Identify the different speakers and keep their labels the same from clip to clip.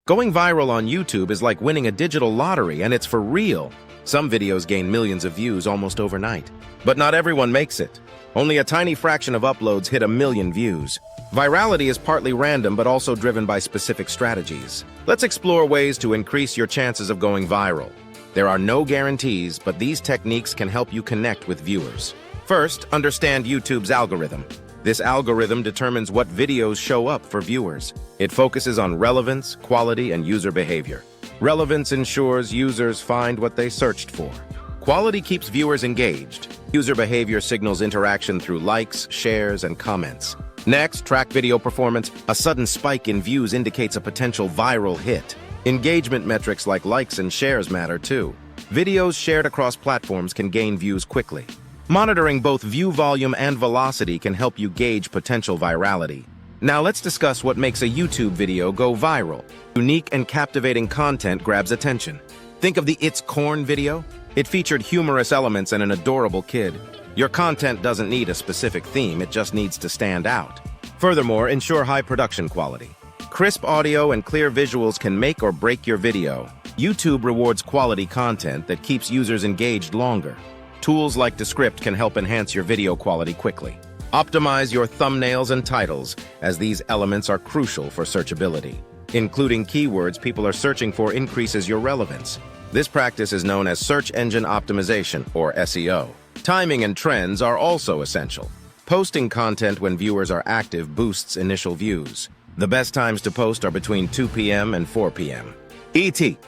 Speaker 1: Going viral on YouTube is like winning a digital lottery, and it's for real. Some videos gain millions of views almost overnight. But not everyone makes it. Only a tiny fraction of uploads hit 1 million views. Virality is partly random but also driven by specific strategies. Let's explore ways to increase your chances of going viral. There are no guarantees, but these techniques can help you connect with viewers. First, understand YouTube's algorithm. This algorithm determines what videos show up for viewers. It focuses on relevance, quality, and user behavior. Relevance ensures users find what they searched for. Quality keeps viewers engaged. User behavior signals interaction through likes, shares, and comments. Next, track video performance. A sudden spike in views indicates a potential viral hit. Engagement metrics like likes and shares matter too. Videos shared across platforms can gain views quickly. Monitoring both view volume and velocity can help you gauge potential virality. Now let's discuss what makes a YouTube video go viral. Unique and captivating content grabs attention. Think of the It's Corn video. It featured humorous elements and an adorable kid. Your content doesn't need a specific theme, it just needs to stand out. Furthermore, ensure high production quality. Crisp audio and clear visuals can make or break your video. YouTube rewards quality content that keeps users engaged longer. Tools like Descript can help enhance your video quality quickly. Optimize your thumbnails and titles, as these elements are crucial for searchability. Including keywords people are searching for increases your relevance. This practice is known as search engine optimization, or SEO. Timing and trends are also essential. Posting content when viewers are active boosts initial views. The best times to post are between 2 p.m. and 4 p.m.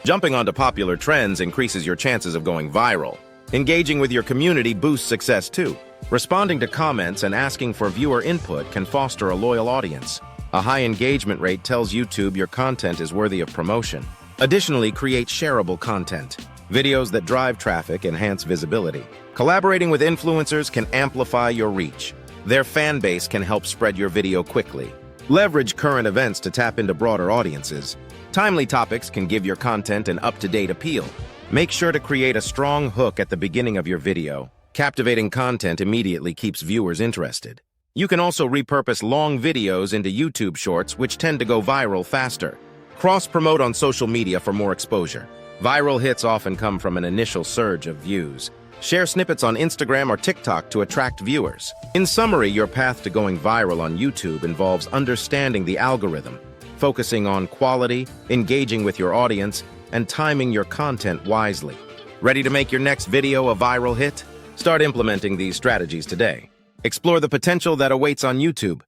Speaker 1: Jumping onto popular trends increases your chances of going viral. Engaging with your community boosts success too. Responding to comments and asking for viewer input can foster a loyal audience. A high engagement rate tells YouTube your content is worthy of promotion. Additionally, create shareable content. Videos that drive traffic enhance visibility. Collaborating with influencers can amplify your reach. Their fan base can help spread your video quickly. Leverage current events to tap into broader audiences. Timely topics can give your content an up-to-date appeal. Make sure to create a strong hook at the beginning of your video. Captivating content immediately keeps viewers interested. You can also repurpose long videos into YouTube Shorts, which tend to go viral faster. Cross-promote on social media for more exposure. Viral hits often come from an initial surge of views. Share snippets on Instagram or TikTok to attract viewers. In summary, your path to going viral on YouTube involves understanding the algorithm, focusing on quality, engaging with your audience, and timing your content wisely. Ready to make your next video a viral hit? Start implementing these strategies today. Explore the potential that awaits on YouTube.